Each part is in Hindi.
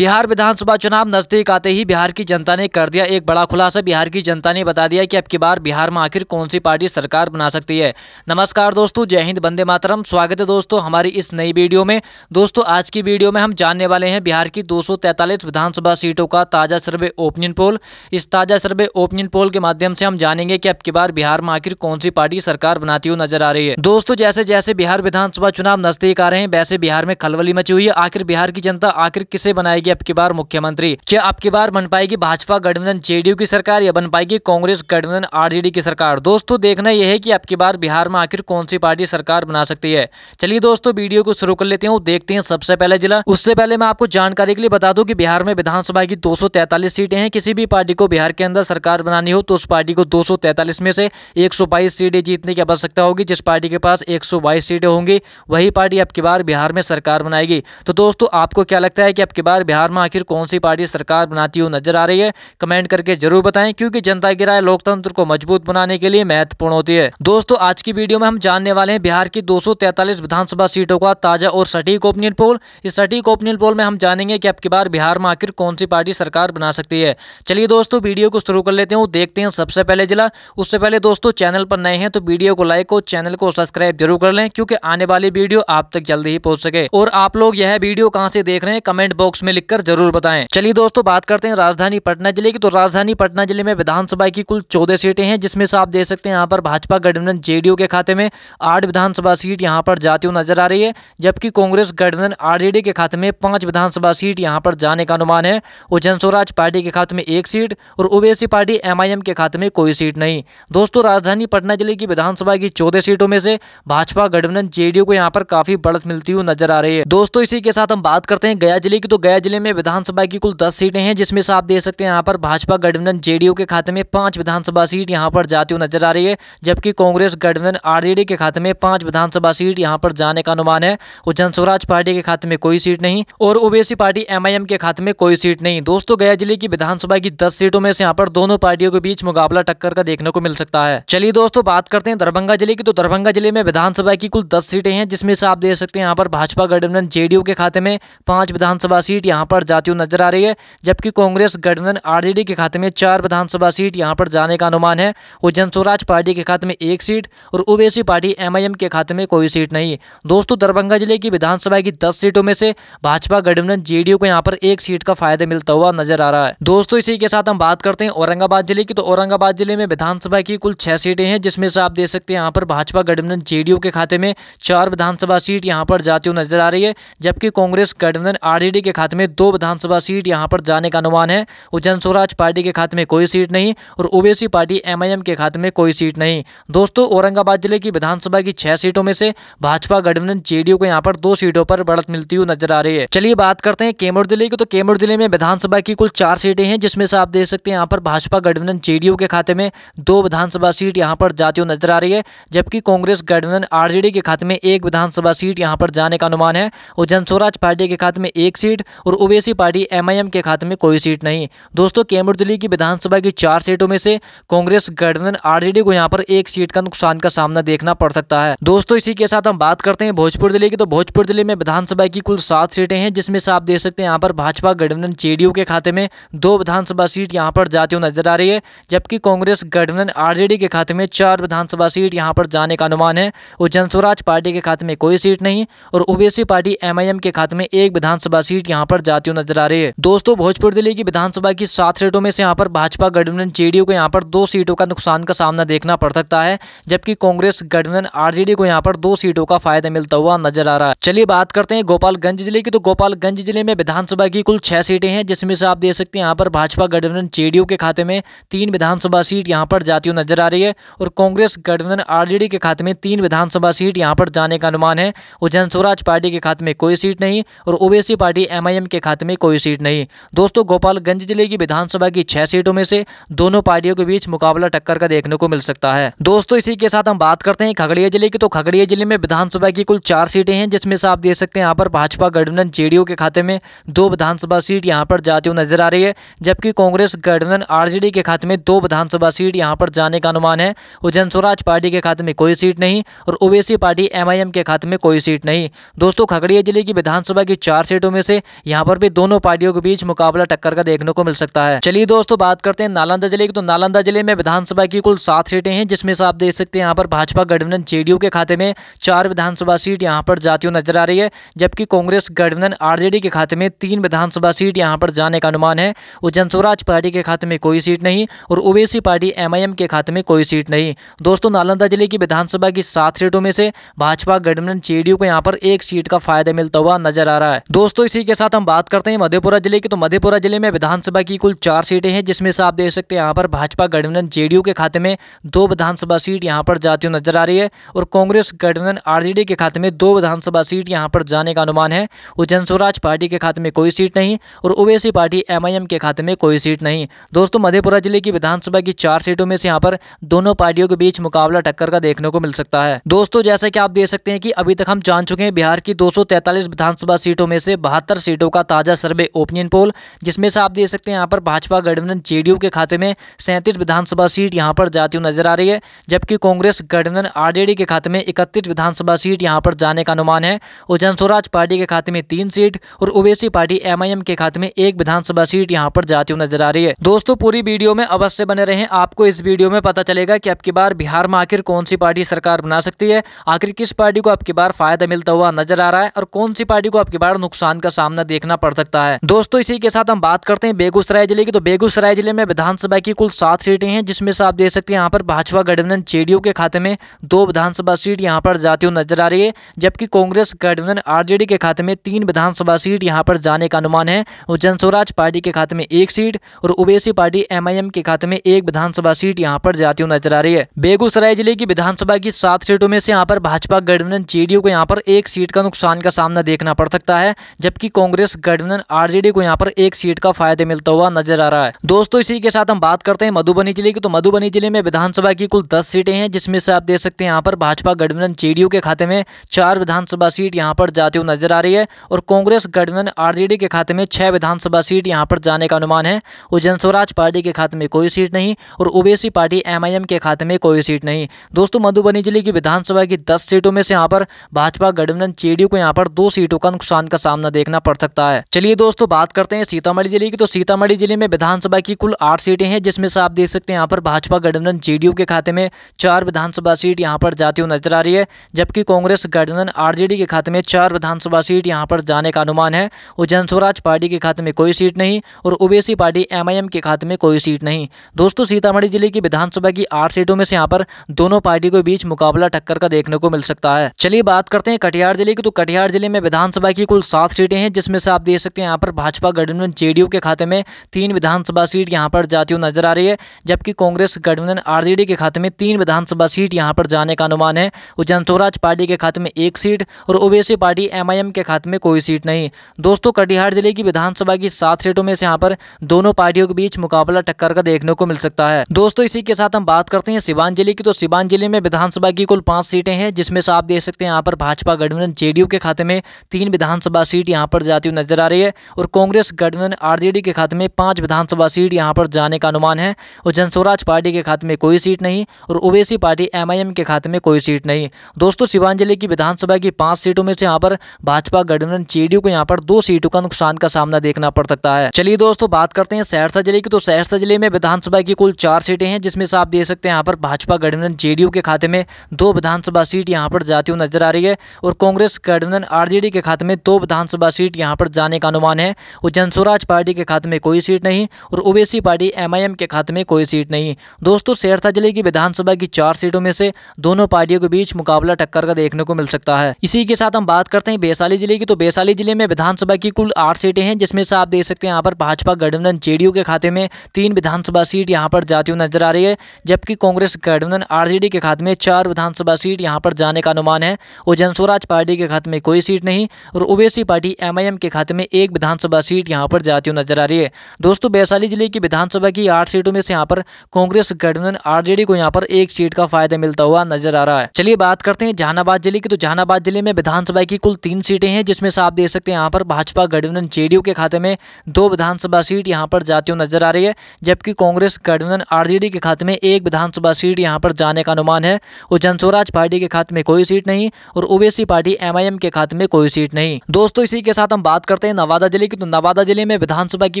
बिहार विधानसभा चुनाव नजदीक आते ही बिहार की जनता ने कर दिया एक बड़ा खुलासा। बिहार की जनता ने बता दिया कि अब की बार बिहार में आखिर कौन सी पार्टी सरकार बना सकती है। नमस्कार दोस्तों, जय हिंद, वंदे मातरम। स्वागत है दोस्तों हमारी इस नई वीडियो में। दोस्तों आज की वीडियो में हम जानने वाले हैं बिहार की 243 विधानसभा सीटों का ताजा सर्वे ओपिनियन पोल। इस ताजा सर्वे ओपिनियन पोल के माध्यम से हम जानेंगे कि अब की बार बिहार में आखिर कौन सी पार्टी सरकार बनाती हुई नजर आ रही है। दोस्तों जैसे जैसे बिहार विधानसभा चुनाव नजदीक आ रहे हैं वैसे बिहार में खलबली मची हुई है। आखिर बिहार की जनता आखिर किसे बनाएगी अब की बार मुख्यमंत्री? क्या अब की बार बन पाएगी भाजपा गठबंधन जेडीयू की सरकार या बन पाएगी कांग्रेस गठबंधन आरजेडी की सरकार? दोस्तों देखना यह है कि अब की बार बिहार में आखिर कौन सी पार्टी सरकार बना सकती है। चलिए दोस्तों वीडियो को शुरू कर लेते हैं। देखते हैं सबसे पहले जिला। उससे पहले मैं आपको जानकारी के लिए बता दूं कि बिहार में विधानसभा की 243 सीटें हैं। किसी भी पार्टी को बिहार के अंदर सरकार बनानी हो तो उस पार्टी को 243 में से 122 सीटें जीतने की आवश्यकता होगी। जिस पार्टी के पास 122 सीटें होंगी वही पार्टी अब की बार बिहार में सरकार बनाएगी। तो दोस्तों आपको क्या लगता है कि अब की बार बिहार में आखिर कौन सी पार्टी सरकार बनाती हुई नजर आ रही है? कमेंट करके जरूर बताएं, क्योंकि जनता की राय लोकतंत्र को मजबूत बनाने के लिए महत्वपूर्ण होती है। दोस्तों आज की वीडियो में हम जानने वाले हैं बिहार की 243 विधानसभा सीटों का ताजा और सटीक ओपिनियन पोल। इस सटीक ओपिनियन पोल में हम जानेंगे कि अब की बार बिहार में आखिर कौन सी पार्टी सरकार बना सकती है। चलिए दोस्तों वीडियो को शुरू कर लेते हैं। देखते हैं सबसे पहले जिला। उससे पहले दोस्तों चैनल पर नए हैं तो वीडियो को लाइक और चैनल को सब्सक्राइब जरूर कर लें, क्योंकि आने वाली वीडियो आप तक जल्दी ही पहुंच सके। और आप लोग यह वीडियो कहां से देख रहे हैं कमेंट बॉक्स में लिखकर जरूर बताएं। चलिए दोस्तों बात करते हैं राजधानी पटना जिले की। तो राजधानी पटना जिले में विधानसभा की कुल 14 सीटें हैं, जिसमें से आप देख सकते हैं यहाँ पर भाजपा गठबंधन जेडीयू के खाते में 8 विधानसभा सीट यहाँ पर जाती हुई नजर आ रही है, जबकि कांग्रेस गठबंधन आरजेडी के खाते में 5 विधानसभा सीट यहाँ पर जाने का अनुमान है। और जनस्वराज पार्टी के खाते में 1 सीट और ओवैसी पार्टी एमआईएम के खाते में कोई सीट नहीं। दोस्तों राजधानी पटना जिले की विधानसभा की 14 सीटों में से भाजपा गठबंधन जेडीयू को यहाँ पर काफी बढ़त मिलती हुई नजर आ रही है। दोस्तों इसी के साथ हम बात करते हैं गया जिले की। तो गया जिले में विधानसभा की कुल 10 सीटें हैं, जिसमें से आप देख सकते हैं यहाँ पर भाजपा गठबंधन जेडीयू के खाते में 5 विधानसभा सीट यहाँ पर जाती हुई नजर आ रही है, जबकि कांग्रेस गठबंधन आरजेडी के खाते में 5 विधानसभा सीट यहाँ पर जाने का अनुमान है। और जनस्वराज पार्टी के खाते में कोई सीट नहीं और ओवैसी पार्टी एमआईएम के खाते में कोई सीट नहीं। दोस्तों गया जिले की विधानसभा की 10 सीटों में से यहाँ पर दोनों पार्टियों के बीच मुकाबला टक्कर का देखने को मिल सकता है। चलिए दोस्तों बात करते हैं दरभंगा जिले की। तो दरभंगा जिले में विधानसभा की कुल 10 सीटें हैं, जिसमें से आप देख सकते हैं यहाँ पर भाजपा गठबंधन जेडीयू के खाते में 5 विधानसभा सीट यहाँ पर जाती हुई नजर आ रही है, जबकि कांग्रेस गठबंधन आरजेडी के खाते में 4 विधानसभा सीट यहां पर जाने का अनुमान है। और जनस्वराज पार्टी के खाते में 1 सीट और ओवैसी पार्टी एमआईएम के खाते में कोई सीट नहीं। दोस्तों दरभंगा जिले की विधानसभा की 10 सीटों में से भाजपा गठबंधन जेडीयू को यहां पर 1 सीट का फायदा मिलता हुआ नजर आ रहा है। दोस्तों इसी के साथ हम बात करते हैं औरंगाबाद जिले की। तो औरंगाबाद जिले में विधानसभा की कुल 6 सीटें हैं, जिसमें से आप देख सकते हैं यहाँ पर भाजपा गठबंधन जेडीयू के खाते में 4 विधानसभा सीट यहाँ पर जाती हुई नजर आ रही है, जबकि कांग्रेस गठबंधन आरजेडी के खाते में 2 विधानसभा सीट यहाँ पर जाने का अनुमान है। और जनस्वराज पार्टी के खाते में कोई सीट नहीं और ओवैसी पार्टी एमआईएम के खाते में कोई सीट नहीं। दोस्तों औरंगाबाद जिले की विधानसभा की 6 सीटों में से भाजपा गठबंधन जेडीयू को यहाँ पर 2 सीटों पर बढ़त मिलती हुई नजर आ रही है। चलिए बात करते हैं कैमूर जिले की। तो कैमूर जिले में विधानसभा की कुल 4 सीटें हैं, जिसमें से आप देख सकते हैं यहाँ पर भाजपा गठबंधन जेडीयू के खाते में 2 विधानसभा सीट यहाँ पर जाती हुई नजर आ रही है, जबकि कांग्रेस गठबंधन आरजेडी के खाते में 1 विधानसभा सीट यहाँ पर जाने का अनुमान है। और जनस्वराज पार्टी के खाते में 1 सीट और ओवैसी पार्टी एमआईएम के खाते में कोई सीट नहीं। दोस्तों कैमूर जिले की विधानसभा की 4 सीटों में से कांग्रेस गठबंधन आरजेडी को यहां पर 1 सीट का नुकसान का सामना देखना पड़ सकता है। दोस्तों इसी के साथ हम बात करते हैं भोजपुर जिले की। तो भोजपुर जिले में विधानसभा की कुल 7 सीटें हैं, जिसमें से आप देख सकते हैं यहाँ पर भाजपा गठबंधन जेडीयू के खाते में 2 विधानसभा सीट यहाँ पर जाती हुई नजर आ रही है, जबकि कांग्रेस गठबंधन आरजेडी के खाते में 4 विधानसभा सीट यहाँ पर जाने का अनुमान है। और जनस्वराज पार्टी के खाते में कोई सीट नहीं और ओवैसी पार्टी एमआईएम के खाते में 1 विधानसभा सीट यहाँ पर जाती हुई नजर आ रही है। दोस्तों भोजपुर जिले की विधानसभा की 7 सीटों में से यहाँ पर भाजपा गठबंधन जेडीयू को यहाँ पर 2 सीटों का नुकसान का सामना देखना पड़ सकता है, जबकि कांग्रेस गठबंधन आरजेडी को यहाँ पर 2 सीटों का फायदा मिलता हुआ नजर आ रहा है। चलिए बात करते हैं गोपालगंज जिले की। तो गोपालगंज जिले में विधानसभा की कुल 6 सीटें हैं, जिसमें से आप देख सकते हैं यहाँ पर भाजपा गठबंधन जेडीयू के खाते में 3 विधानसभा सीट यहाँ पर जाती हुई नजर आ रही है और कांग्रेस गठबंधन आरजेडी के खाते में 3 विधानसभा सीट यहाँ पर जाने का अनुमान है। और जनस्वराज पार्टी के खाते में कोई सीट नहीं और ओवैसी पार्टी एमआईएम के खाते में कोई सीट नहीं। दोस्तों गोपालगंज जिले की विधानसभा की 6 सीटों में से दोनों पार्टियों के बीच मुकाबला टक्कर का देखने को मिल सकता है। दोस्तों इसी के साथ हम बात करते हैं खगड़िया जिले की। तो खगड़िया जिले में विधानसभा की कुल 4 सीटें हैं, जिसमें से आप देख सकते हैं यहाँ पर भाजपा गठबंधन जेडीयू के खाते में 2 विधानसभा सीट यहाँ पर जाती हुई नजर आ रही है, जबकि कांग्रेस गठबंधन आरजेडी के खाते में 2 विधानसभा सीट यहाँ पर जाने का अनुमान है। और जनस्वराज पार्टी के खाते में कोई सीट नहीं और ओवैसी पार्टी एमआईएम के खाते में कोई सीट नहीं। दोस्तों खगड़िया जिले की विधानसभा की 4 सीटों में से यहाँ पर भी दोनों पार्टियों के बीच मुकाबला टक्कर का देखने को मिल सकता है। चलिए दोस्तों बात करते हैं नालंदा जिले की। तो नालंदा जिले में विधानसभा की कुल 7 सीटें हैं, जिसमें से आप देख सकते हैं यहाँ पर भाजपा गठबंधन जेडीयू के खाते में 4 विधानसभा सीट यहाँ पर जाती हुई नजर आ रही है, जबकि कांग्रेस गठबंधन आरजेडी के खाते में 3 विधानसभा सीट यहाँ पर जाने का अनुमान है। और जनस्वराज पार्टी के खाते में कोई सीट नहीं और ओवैसी पार्टी एमआईएम के खाते में कोई सीट नहीं। दोस्तों नालंदा जिले की विधानसभा की 7 सीटों में से भाजपा गठबंधन जेडीयू को यहाँ पर 1 सीट का फायदा मिलता हुआ नजर आ रहा है। दोस्तों इसी के साथ हम बात करते हैं मधेपुरा जिले की। तो मधेपुरा जिले में विधानसभा की कुल 4 सीटें हैं, जिसमें से आप देख सकते हैं यहाँ पर भाजपा गठबंधन जेडीयू के खाते में 2 विधानसभा सीट यहाँ पर जाती हुई नजर आ रही है और कांग्रेस गठबंधन आरजेडी के खाते में 2 विधानसभा सीट यहाँ पर जाने का अनुमान है। और जनस्वराज पार्टी के खाते में कोई सीट नहीं और ओवैसी पार्टी एमआईएम के खाते में कोई सीट नहीं। दोस्तों मधेपुरा जिले की विधानसभा की 4 सीटों में से यहाँ पर दोनों पार्टियों के बीच मुकाबला टक्कर का देखने को मिल सकता है। दोस्तों जैसा कि आप देख सकते हैं कि अभी तक हम जान चुके हैं बिहार की 243 विधानसभा सीटों में से 72 सीटों का ताजा सर्वे ओपिनियन पोल, जिसमें से आप देख सकते हैं यहाँ पर भाजपा गठबंधन जेडीयू के खाते में 37 विधानसभा सीट यहाँ पर जाती हुई नजर आ रही है, जबकि कांग्रेस गठबंधन आरजेडी के खाते में 31 विधानसभा सीट यहाँ पर जाने का अनुमान है। और जनस्वराज पार्टी के खाते में 3 सीट और ओवैसी पार्टी एमआईएम के खाते में 1 विधानसभा सीट यहाँ पर जाती हुई नजर आ रही है। दोस्तों पूरी वीडियो में अवश्य बने रहें, आपको इस वीडियो में पता चलेगा कि अब की बार बिहार में आखिर कौन सी पार्टी सरकार बना सकती है, आखिर किस पार्टी को अब की बार फायदा मिलता हुआ नजर आ रहा है और कौन सी पार्टी को अब की बार नुकसान का सामना देखना पड़ सकता है। दोस्तों इसी के साथ हम बात करते हैं बेगूसराय जिले की। तो बेगूसराय जिले में विधानसभा की कुल 7 सीटें हैं, जिसमें से आप देख सकते हैं यहाँ पर भाजपा गठबंधन जेडीयू के खाते में 2 विधानसभा सीट यहाँ पर जाती हुई नजर आ रही है, जबकि कांग्रेस गठबंधन आरजेडी के खाते में 3 विधानसभा सीट यहाँ पर जाने का अनुमान है। और जनस्वराज पार्टी के खाते में 1 सीट और ओवैसी पार्टी एमआईएम के खाते में 1 विधानसभा सीट यहाँ पर जाती हुई नजर आ रही है। बेगूसराय जिले की विधानसभा की 7 सीटों में से यहाँ पर भाजपा गठबंधन जेडीयू को यहाँ पर 1 सीट का नुकसान का सामना देखना पड़ सकता है, जबकि कांग्रेस गठबंधन आरजेडी को यहाँ पर 1 सीट का फायदा मिलता हुआ नजर आ रहा है। दोस्तों इसी के साथ हम बात करते हैं मधुबनी जिले की। तो मधुबनी जिले में विधानसभा की कुल 10 सीटें हैं, जिसमें से आप देख सकते हैं यहाँ पर भाजपा गठबंधन जेडीयू के खाते में 4 विधानसभा सीट यहाँ पर जाती हुई नजर आ रही है और कांग्रेस गठबंधन आरजेडी के खाते में 6 विधानसभा सीट यहाँ पर जाने का अनुमान है। और जनस्वराज पार्टी के खाते में कोई सीट नहीं और ओवैसी पार्टी एमआईएम के खाते में कोई सीट नहीं। दोस्तों मधुबनी जिले की विधानसभा की 10 सीटों में से यहाँ पर भाजपा गठबंधन जेडीयू को यहाँ पर 2 सीटों का नुकसान का सामना देखना पड़ सकता है। चलिए दोस्तों बात करते हैं सीतामढ़ी जिले की। तो सीतामढ़ी जिले में विधानसभा की कुल 8 सीटें हैं, जिसमें से आप देख सकते हैं यहाँ पर भाजपा गठबंधन जेडीयू के खाते में 4 विधानसभा सीट यहाँ पर जाती हुई नजर आ रही है, जबकि कांग्रेस गठबंधन आरजेडी के खाते में 4 विधानसभा सीट यहाँ पर जाने का अनुमान है। और जनस्वराज पार्टी के खाते में कोई सीट नहीं और ओवैसी पार्टी एमआईएम के खाते में कोई सीट नहीं। दोस्तों सीतामढ़ी जिले की विधानसभा की 8 सीटों में से यहाँ पर दोनों पार्टी के बीच मुकाबला टक्कर का देखने को मिल सकता है। चलिए बात करते हैं कटिहार जिले की। तो कटिहार जिले में विधानसभा की कुल 7 सीटें हैं, जिसमें से आप देख सकते हैं यहाँ पर भाजपा गठबंधन जेडीयू के खाते में 3 विधानसभा सीट यहाँ पर जाती हुई नजर आ रही है, जबकि कांग्रेस गठबंधन आरजेडी के खाते में 3 विधानसभा सीट यहाँ पर जाने का अनुमान है। और जनस्वराज पार्टी के खाते में 1 सीट और ओवैसी पार्टी एमआईएम के खाते में कोई सीट नहीं। दोस्तों कटिहार जिले की विधानसभा की 7 सीटों में से यहाँ पर दोनों पार्टियों के बीच मुकाबला टक्कर का देखने को मिल सकता है। दोस्तों इसी के साथ हम बात करते हैं सिवान जिले की। तो सिवान जिले में विधानसभा की कुल 5 सीटें हैं, जिसमें से आप देख सकते हैं यहाँ पर भाजपा गठबंधन जेडीयू के खाते में 3 विधानसभा सीट यहाँ पर जाती हुई नजर आ रही है और कांग्रेस गठबंधन आरजेडी के खाते में 5 विधानसभा सीट यहाँ पर जाने का अनुमान है। और जनस्वराज पार्टी के खाते में कोई सीट नहीं और ओवैसी पार्टी एमआईएम के खाते में कोई सीट नहीं। दोस्तों सिवान जिले की विधानसभा की 5 सीटों में से यहाँ पर भाजपा गठबंधन जेडीयू को यहाँ पर 2 सीटों का नुकसान का सामना देखना पड़ सकता है। चलिए दोस्तों बात करते हैं सहरसा जिले की। तो सहरसा जिले में विधानसभा की कुल 4 सीटें हैं, जिसमें से आप देख सकते हैं यहाँ पर भाजपा गठबंधन जेडीयू के खाते में 2 विधानसभा सीट यहाँ पर जाती हुई नजर आ रही है और कांग्रेस गठबंधन आरजेडी के खाते में 2 विधानसभा सीट यहाँ पर जाने का अनुमान है। और जनस्वराज पार्टी के खाते में कोई सीट नहीं और ओवैसी पार्टी एमआईएम के खाते में कोई सीट नहीं। दोस्तों सहरसा जिले की विधानसभा की 4 सीटों में से दोनों पार्टियों के बीच मुकाबला टक्कर का देखने को मिल सकता है। इसी के साथ हम बात करते हैं वैशाली जिले की। तो वैशाली जिले में विधानसभा की कुल 8 सीटें हैं, जिसमें से आप देख सकते हैं यहाँ पर भाजपा गठबंधन जेडीयू के खाते में 3 विधानसभा सीट यहाँ पर जाती हुई नजर आ रही है, जबकि कांग्रेस गठबंधन आरजेडी के खाते में 4 विधानसभा सीट यहाँ पर जाने का अनुमान है। और जनस्वराज पार्टी के खाते में कोई सीट नहीं और ओवैसी पार्टी एमआईएम के खाते में 1 विधानसभा सीट यहाँ पर जाती हुई नजर आ रही है। दोस्तों वैशाली जिले की विधानसभा की 8 सीटों में से यहाँ पर कांग्रेस गठबंधन आरजेडी को यहाँ पर 1 सीट का फायदा मिलता हुआ नजर आ रहा है। चलिए बात करते हैं जहानाबाद जिले की। तो जहानाबाद जिले में विधानसभा की कुल 3 सीटें हैं, जिसमें से आप देख सकते हैं यहाँ पर भाजपा गठबंधन जेडीयू के खाते में 2 विधानसभा सीट यहाँ पर जाती हुई नजर आ रही है, जबकि कांग्रेस गठबंधन आरजेडी के खाते में 1 विधानसभा सीट यहाँ पर जाने का अनुमान है। और जनस्वराज पार्टी के खाते में कोई सीट नहीं और ओवैसी पार्टी एमआईएम के खाते में कोई सीट नहीं। दोस्तों इसी के साथ हम बात करते हैं नवादा जिले की, तो नवादा जिले में विधानसभा की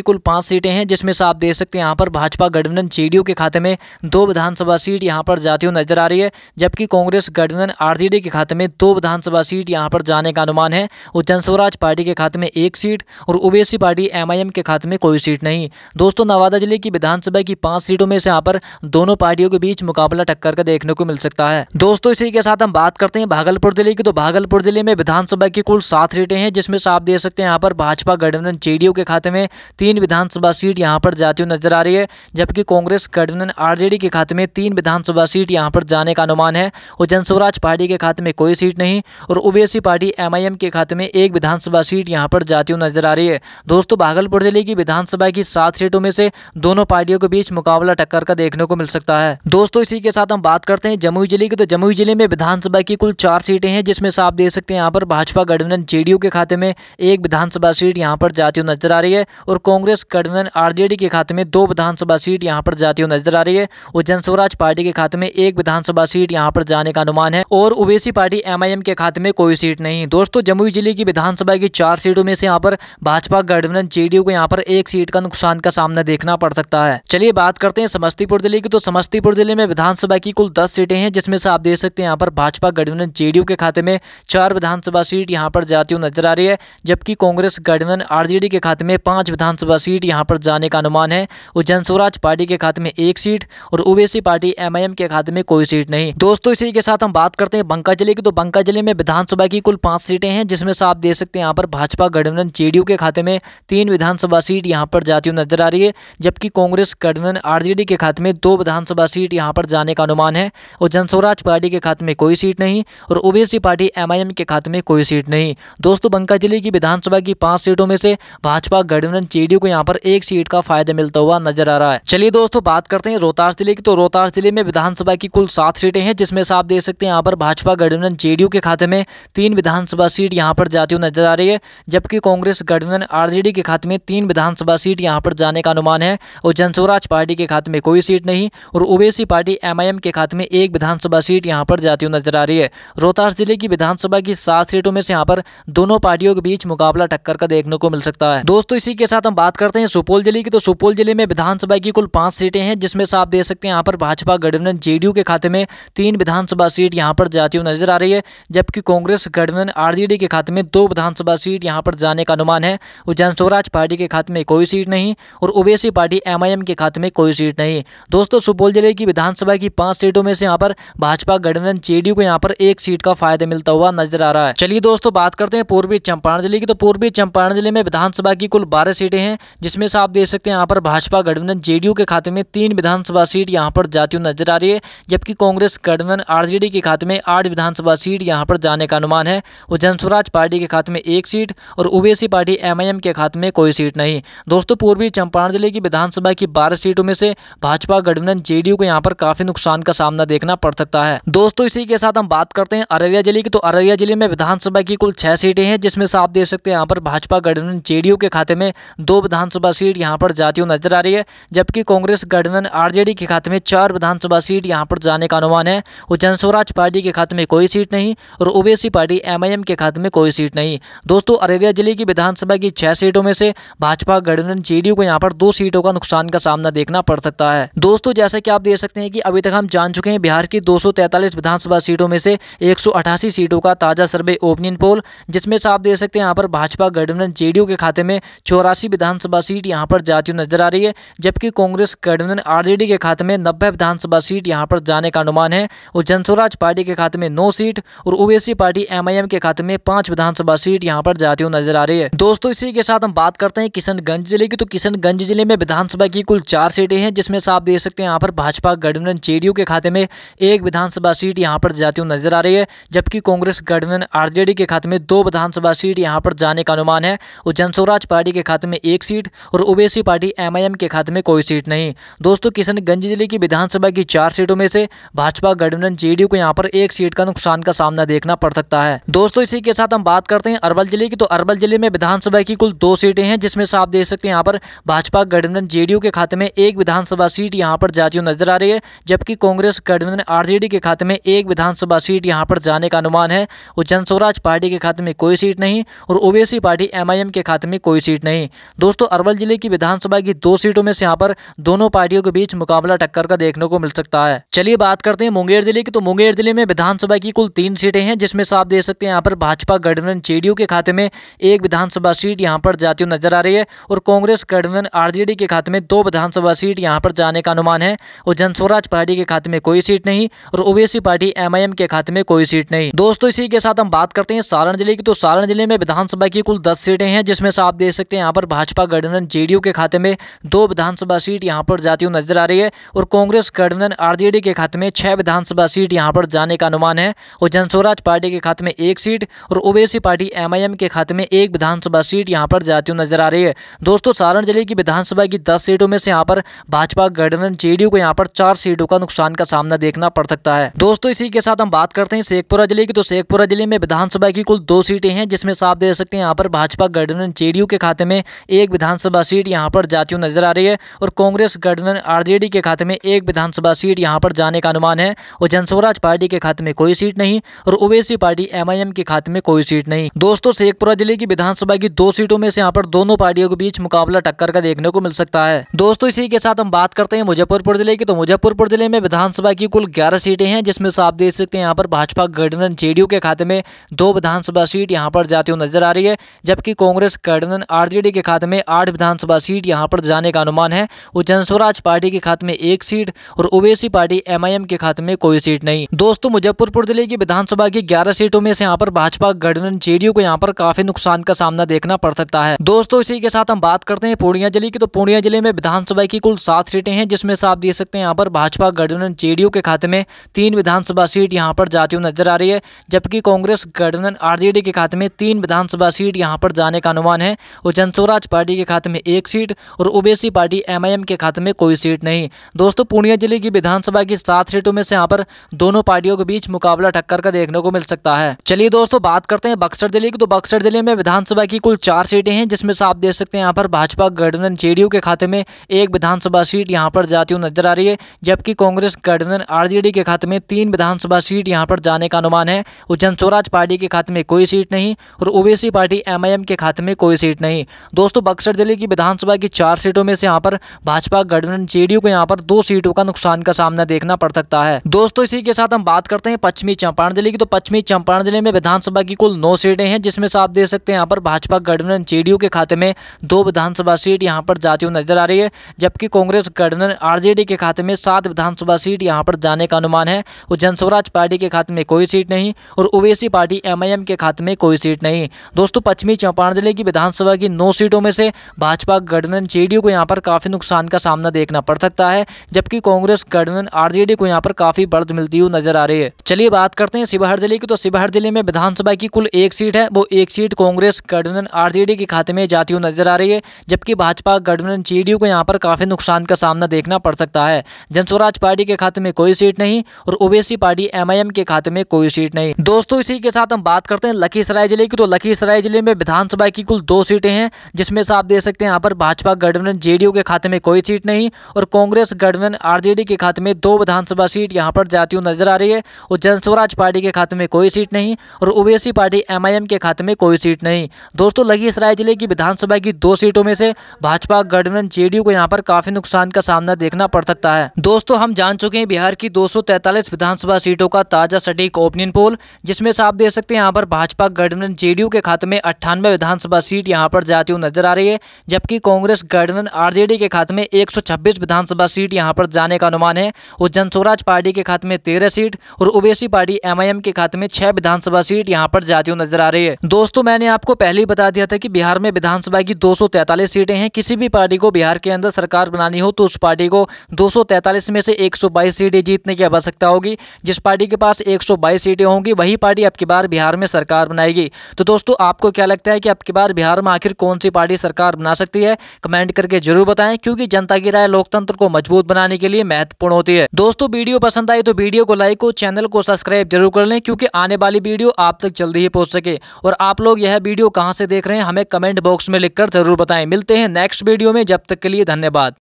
कुल 5 सीटें हैं, जिसमें से आप देख सकते हैं यहाँ पर भाजपा गठबंधन जेडीयू के खाते में 2 विधानसभा सीट यहाँ पर जाती हुई नजर आ रही है, जबकि कांग्रेस गठबंधन आरजेडी के खाते में 2 विधानसभा सीट यहाँ पर जाने का अनुमान है और जनस्वराज पार्टी के खाते में 1 सीट और ओबीसी पार्टी एमआईएम के खाते में कोई सीट नहीं। दोस्तों नवादा जिले की विधानसभा की 5 सीटों में से यहाँ पर दोनों पार्टियों के बीच मुकाबला टक्कर का देखने को मिल सकता है। दोस्तों इसी के साथ हम बात करते हैं भागलपुर जिले की, तो भागलपुर जिले में विधानसभा की कुल 7 सीटें हैं, जिसमें से आप देख सकते हैं यहाँ पर भाजपा गठबंधन जेडीयू के खाते में 3 विधानसभा सीट यहाँ पर जाती हुई नजर आ रही है, जबकि कांग्रेस गठबंधन आरजेडी के खाते में 3 विधानसभा सीट यहाँ पर जाने का अनुमान है और जनस्वराज पार्टी के खाते में कोई सीट नहीं और ओबीसी पार्टी एमआईएम के खाते में 1 विधानसभा सीट यहाँ पर जाती हुई नजर आ रही है। दोस्तों भागलपुर जिले की विधानसभा की 7 सीटों में से दोनों पार्टियों के बीच मुकाबला टक्कर का देखने को मिल सकता है। दोस्तों इसी के साथ हम बात करते हैं जमुई जिले की, तो जमुई जिले में विधानसभा की कुल 4 सीटें हैं, जिसमें से आप देख सकते हैं यहाँ पर भाजपा गठबंधन जेडीयू के खाते में 1 विधानसभा सीट यहाँ पर जाती हुई नजर आ रही है और कांग्रेस गठबंधन आरजेडी के खाते में 2 विधानसभा सीट यहाँ पर जाती हुई नजर आ रही है और जनस्वराज पार्टी के खाते में 1 विधानसभा सीट यहाँ पर जाने का अनुमान है और ओबीसी पार्टी एमआईएम के खाते में कोई सीट नहीं। दोस्तों जमुई जिले की विधानसभा की 4 सीटों में से यहाँ पर भाजपा गठबंधन जेडीयू को यहाँ पर 1 सीट का नुकसान का सामना देखना पड़ सकता है। चलिए बात करते हैं समस्तीपुर जिले की, तो समस्तीपुर जिले में विधानसभा की कुल 10 सीटें हैं, जिसमें से आप देख सकते हैं यहाँ पर भाजपा गठबंधन जेडीयू के खाते में 4 विधानसभा सीट यहाँ पर जाती हुई नजर आ रही है, जबकि कांग्रेस गठबंधन आरजेडी के खाते में 5 विधानसभा सीट यहाँ पर जाने का अनुमान है और जनस्वराज पार्टी के खाते में 1 सीट और ओबीसी पार्टी एमआईएम के खाते में कोई सीट नहीं। दोस्तों इसी के साथ हम बात करते हैं बंका जिले की, तो बंका जिले में विधानसभा की कुल 5 सीटें हैं, जिसमें से आप देख सकते हैं यहाँ पर भाजपा गठबंधन जेडीयू के खाते में 3 विधानसभा सीट यहाँ पर जाती हुई नजर आ रही है, जबकि कांग्रेस गठबंधन आरजेडी के खाते में 2 विधानसभा सीट यहाँ पर जाने का अनुमान है और जनस्वराज पार्टी के खाते में कोई सीट नहीं और ओबीसी पार्टी एमआईएम के खाते में कोई सीट नहीं। दोस्तों बंका जिले की विधानसभा की 5 सीटों में से भाजपा गठबंधन जेडीयू को यहाँ पर 1 सीट का फायदा मिलता हुआ नजर आ रहा है। चलिए दोस्तों बात करते हैं रोहतास जिले की, तो रोहतास जिले में विधानसभा की कुल 7 सीटें हैं, जिसमें से आप देख सकते हैं यहाँ पर भाजपा गठबंधन जेडीयू के खाते में 3 विधानसभा सीट यहाँ पर जाती हुई नजर आ रही है, जबकि कांग्रेस गठबंधन आरजेडी के खाते में 3 विधानसभा सीट यहाँ पर जाने का अनुमान है और जनस्वराज पार्टी के खाते में कोई सीट नहीं और ओबीसी पार्टी एमआईएम के खाते में 1 विधानसभा सीट यहाँ पर जाती हुई नजर आ रही है। रोहतास जिले की विधानसभा की 7 सीटों में से यहाँ पर दोनों पार्टियों के बीच मुकाबला टक्कर का देखने को मिल सकता है। दोस्तों इसी के साथ हम बात करते हैं सुपौल जिले की, तो सुपौल जिले में विधानसभा की कुल 5 सीटें हैं, जिसमें से आप देख सकते हैं यहाँ पर भाजपा गठबंधन जेडीयू के खाते में 3 विधानसभा सीट यहाँ पर जाती हुई नजर आ रही है, जबकि कांग्रेस गठबंधन आरजेडी के खाते में 2 विधानसभा सीट यहाँ पर जाने का अनुमान है और जनस्वराज पार्टी के खाते में कोई सीट नहीं और ओबीसी पार्टी एमआईएम के खाते में कोई सीट नहीं। दोस्तों सुपौल जिले की विधानसभा की 5 सीटों में से यहाँ पर भाजपा गठबंधन जेडीयू को यहाँ पर 1 सीट का फायदा मिलता हुआ नजर आ रहा है। चलिए दोस्तों बात करते हैं पूर्वी चंपारण जिले की, तो पूर्वी चंपारण जिले में विधानसभा की कुल 12 सीटें हैं, जिसमें से आप देख सकते हैं यहाँ पर भाजपा गठबंधन जेडीयू के खाते में 3 विधानसभा सीट यहाँ पर जाती हुई नजर आ रही है, जबकि कांग्रेस गठबंधन आरजेडी के खाते में 8 विधानसभा सीट यहाँ पर जाने का अनुमान है और जनस्वराज पार्टी के खाते में 1 सीट और ओबीसी पार्टी एमआईएम के खाते में कोई सीट नहीं। दोस्तों पूर्वी चंपारण जिले की विधानसभा की 12 सीटों में से भाजपा गठबंधन जेडीयू को यहाँ पर काफी नुकसान का सामना देखना पड़ सकता है। दोस्तों इसी के साथ हम बात करते हैं अररिया जिले की, तो अररिया जिले में विधानसभा की कुल 6 सीटें हैं, जिसमें से आप देख सकते हैं यहाँ पर भाजपा गठबंधन जेडीयू के खाते में 2 विधानसभा सीट यहाँ पर जाती हुई नजर आ रही है, जबकि कांग्रेस गठबंधन आरजेडी के खाते में 4 विधानसभा सीट यहाँ पर जाने का अनुमान है और जनस्वराज पार्टी के खाते में कोई सीट नहीं और ओबीसी पार्टी एमआईएम के खाते में कोई सीट नहीं। दोस्तों अररिया जिले की विधानसभा की 6 सीटों में से भाजपा गठबंधन जेडीयू को यहाँ पर 2 सीटों का नुकसान का सामना देखना पड़ सकता है। दोस्तों जैसा कि आप देख सकते हैं कि अभी तक हम जान चुके हैं बिहार की 243 विधानसभा सीटों में से 188 सीटों का ताजा सर्वे ओपिनियन पोल, जिसमें से आप देख सकते हैं यहाँ पर भाजपा गठबंधन जेडीयू के खाते में 84 विधानसभा सीट यहाँ पर जाती हुई नजर आ रही है, जबकि कांग्रेस गठबंधन आरजेडी के खाते में 90 विधानसभा सीट यहाँ पर जाने का अनुमान है और जनस्वराज पार्टी के खाते में 9 सीट और ओबीसी पार्टी एमआईएम के खाते में 5 विधानसभा सीट यहाँ पर जाती हुई नजर आ रही है। दोस्तों इसी के साथ हम बात करते हैं किशनगंज जिले की, तो किशनगंज जिले में विधानसभा की कुल 4 सीटें हैं, जिसमें से आप देख सकते हैं यहाँ पर भाजपा गठबंधन जेडीयू के खाते में 1 विधानसभा सीट यहाँ पर जाती हुई नजर आ रही है, जबकि कांग्रेस गठबंधन आरजेडी के खाते में 2 विधानसभा सीट यहाँ पर जाने का अनुमान है और जनस्वराज पार्टी के खाते में 1 सीट और ओबीसी पार्टी एमआईएम के खाते में कोई सीट नहीं। दोस्तों किशनगंज जिले की विधानसभा की 4 सीटों में से भाजपा गठबंधन जेडीयू को यहाँ पर 1 सीट का नुकसान का सामना देखना पड़ सकता है। दोस्तों इसी के साथ हम बात करते हैं अरवल जिले की, तो अरवल जिले में विधानसभा की कुल 2 सीटें हैं, जिसमें से आप देख सकते हैं यहाँ पर भाजपा गठबंधन जेडीयू के खाते में 1 विधानसभा सीट यहाँ पर जाती हुई नजर आ रही है, जबकि कांग्रेस गठबंधन आरजेडी के खाते में 1 विधानसभा सीट यहाँ पर जाने का अनुमान है और जनस्वराज पार्टी के खाते में कोई सीट नहीं और ओबीसी पार्टी MIM के खाते में कोई सीट नहीं। दोस्तों अरवल जिले की विधानसभा की 2 सीटों में से यहाँ पर दोनों पार्टियों के बीच मुकाबला टक्कर का देखने को मिल सकता है। चलिए बात करते हैं मुंगेर जिले की। तो मुंगेर जिले में विधानसभा की कुल 3 सीटें हैं, जिसमें से आप देख सकते हैं यहाँ पर भाजपा गठबंधन JDU के खाते में 1 विधानसभा सीट यहाँ पर जाती हुई नजर आ रही है और कांग्रेस गठबंधन RJD के खाते में 2 विधानसभा सीट यहाँ पर जाने का अनुमान है और जनस्वराज पार्टी के खाते में कोई सीट नहीं और ओवैसी पार्टी MIM के खाते में कोई सीट नहीं। दोस्तों इसी के साथ हम बात करते हैं सारण जिले की। तो सारण जिले में विधानसभा की कुल 10 सीटें हैं, जिसमें से आप देख सकते हैं यहाँ पर भाजपा गठबंधन JDU के खाते में 2 विधानसभा सीट यहाँ पर जाती हुई नजर आ रही है और कांग्रेस गठबंधन RJD के खाते में 6 विधानसभा सीट यहाँ पर जाने का अनुमान है और जनस्वराज पार्टी के खाते में 1 सीट और ओवैसी पार्टी MIM के खाते में 1 विधानसभा सीट यहाँ पर जाती हुई नजर आ रही है। दोस्तों सारण जिले की विधानसभा की 10 सीटों में से यहाँ पर भाजपा गठबंधन JDU को यहाँ पर 4 सीटों का नुकसान का सामना देखना पड़ सकता है। दोस्तों इसी के साथ हम बात करते हैं शेखपुरा जिले की। तो शेखपुरा जिले में विधानसभा की कुल 2 सीटें हैं, जिसमें से आप देख सकते हैं यहाँ पर भाजपा गठबंधन JDU के खाते में 1 विधानसभा सीट यहाँ पर जाती हुई नजर आ रही है और कांग्रेस गठबंधन RJD के खाते में 1 विधानसभा सीट यहाँ पर जाने का अनुमान है और जनस्वराज पार्टी के खाते में कोई सीट नहीं और ओवैसी पार्टी MIM के खाते में कोई सीट नहीं। दोस्तों शेखपुरा जिले की विधानसभा की 2 सीटों में से यहाँ पर दोनों पार्टियों के बीच मुकाबला टक्कर का देखने को मिल सकता है। दोस्तों इसी के साथ हम बात करते हैं मुजफ्फरपुर जिले की। तो मुजफ्फरपुर जिले में विधानसभा की कुल 11 सीटें हैं, जिसमें से आप देख सकते हैं यहाँ पर भाजपा गठबंधन JDU के खाते में 2 विधानसभा सीट यहाँ पर जाती हुई नजर आ रही है, जबकि कांग्रेस गठबंधन RJD के खाते में 8 विधानसभा सीट यहाँ पर जाने का अनुमान है और जनस्वराज पार्टी के खाते में 1 सीट और ओवैसी पार्टी MIM के खाते में कोई सीट नहीं। दोस्तों मुजफ्फरपुर जिले की विधानसभा की 11 सीटों में से यहाँ पर भाजपा गठबंधन JDU को यहाँ पर काफी नुकसान का सामना देखना पड़ सकता है। दोस्तों इसी के साथ हम बात करते हैं पूर्णिया जिले की। तो पूर्णिया जिले में विधानसभा की कुल 7 सीटें हैं, जिसमें से आप देख सकते हैं यहाँ पर भाजपा गठबंधन JDU के खाते में 3 विधानसभा सीट यहाँ पर जाती हुई नजर आ रही है, जबकि कांग्रेस गठबंधन RJD के खाते में 3 विधानसभा सीट यहाँ पर जाने का अनुमान है और जनस्वराज पार्टी के खाते में 1 सीट और ओवैसी पार्टी MIM के खाते में कोई सीट नहीं। दोस्तों पूर्णिया जिले की विधानसभा की 7 सीटों में से यहाँ पर दोनों पार्टियों के बीच मुकाबला टक्कर का देखने को मिल सकता है। चलिए दोस्तों बात करते हैं बक्सर जिले की। तो बक्सर जिले में विधानसभा की कुल 4 सीटें हैं, जिसमें से आप देख सकते हैं यहाँ पर भाजपा गठबंधन JDU के खाते में 1 विधानसभा सीट यहाँ पर जाती हुई नजर आ रही है, जबकि कांग्रेस गठबंधन RJD के खाते में 3 विधानसभा सीट यहाँ पर जाने का अनुमान है और जनस्वराज पार्टी के खाते में कोई सीट नहीं और ओवैसी पार्टी MIM के खाते में कोई सीट नहीं। दोस्तों बक्सर जिले की विधानसभा की 4 सीटों में से यहाँ पर भाजपा गठबंधन JDU को यहाँ पर 2 सीटों का नुकसान का सामना देखना पड़ सकता है। दोस्तों इसी के साथ हम बात करते हैं पश्चिमी चंपारण जिले की। तो पश्चिमी चंपारण जिले में विधानसभा की कुल 9 सीटें हैं, जिसमें से आप देख सकते हैं यहाँ पर भाजपा गठबंधन JDU के खाते में 2 विधानसभा सीट यहाँ पर जाती हुई नजर आ रही है, जबकि कांग्रेस गठबंधन RJD के खाते में 7 विधानसभा सीट यहाँ पर जाने का अनुमान है और जनस्वराज पार्टी के खाते में कोई सीट नहीं और ओवैसी पार्टी MIM के खाते में कोई सीट नहीं। दोस्तों पश्चिमी चंपारण जिले की विधानसभा की 9 सीटों में से भाजपा गठबंधन JDU को यहाँ पर काफी नुकसान का सामना देखना पड़ सकता है, जबकि कांग्रेस गठबंधन RJD को यहाँ पर काफी बढ़त मिलती हुई नजर आ रही है। चलिए बात करते हैं शिवहर जिले की। तो शिवहर जिले में विधानसभा की कुल 1 सीट है, वो 1 सीट कांग्रेस गठबंधन RJD के खाते में जाती हुई नजर आ रही है, जबकि भाजपा गठबंधन JDU को यहाँ पर काफी नुकसान का सामना देखना पड़ सकता है। जनस्वराज पार्टी के खाते में कोई सीट नहीं और ओवैसी पार्टी MIM के खाते में कोई सीट नहीं। दोस्तों इसी के साथ हम बात करते हैं लखीसराय जिले की। तो लखीसराय जिले में विधानसभा की कुल 2 सीटें हैं, जिसमें से आप देख सकते हैं यहाँ पर भाजपा गठबंधन JDU के खाते में कोई सीट नहीं और कांग्रेस गठबंधन RJD के खाते में 2 विधानसभा सीट यहाँ पर जाती हुई नजर आ रही है और जनस्वराज पार्टी के खाते में कोई सीट नहीं और ओवैसी पार्टी MIM के खाते में कोई सीट नहीं। दोस्तों लखीसराय जिले की विधानसभा की 2 सीटों में से भाजपा गठबंधन JDU को यहाँ पर काफी नुकसान का सामना देखना पड़ सकता है। दोस्तों हम जान चुके हैं बिहार की 243 विधानसभा सीटों का ताजा सटीक ओपिनियन पोल, जिसमें से आप देख सकते हैं यहाँ पर भाजपा गठबंधन JDU के खाते में 98 विधानसभा सीट यहाँ पर जाती हुई नजर आ रही है, जबकि कांग्रेस गठबंधन RJD के खाते में 126 विधानसभा सीट यहाँ पर जाने का अनुमान है और जनस्वराज पार्टी के खाते में 13 सीट और ओवैसी पार्टी MIM के खाते में 6 विधानसभा सीट यहाँ पर जाती हुई नजर आ रही है। दोस्तों मैंने आपको पहले ही बता दिया था कि बिहार में विधानसभा की 243 सीटें हैं। किसी भी पार्टी को बिहार के अंदर सरकार बनानी हो तो उस पार्टी को 243 में से 122 सीटें जीतने की आवश्यकता होगी। जिस पार्टी के पास 122 सीटें होंगी वही पार्टी अब की बार बिहार में सरकार बनाएगी। तो दोस्तों आपको क्या लगता है कि अब की बार बिहार में आखिर कौन सी पार्टी सरकार बना सकती है? कमेंट करके जरूर बताएं, क्योंकि जनता की राय लोकतंत्र को मजबूत बनाने के लिए महत्वपूर्ण होती है। दोस्तों वीडियो पसंद आई तो वीडियो को लाइक और चैनल को सब्सक्राइब जरूर कर लें, क्योंकि आने वाली वीडियो आप तक जल्दी ही पहुंच सके। और आप लोग यह वीडियो कहां से देख रहे हैं हमें कमेंट बॉक्स में लिखकर जरूर बताएं। मिलते हैं नेक्स्ट वीडियो में, जब तक के लिए धन्यवाद।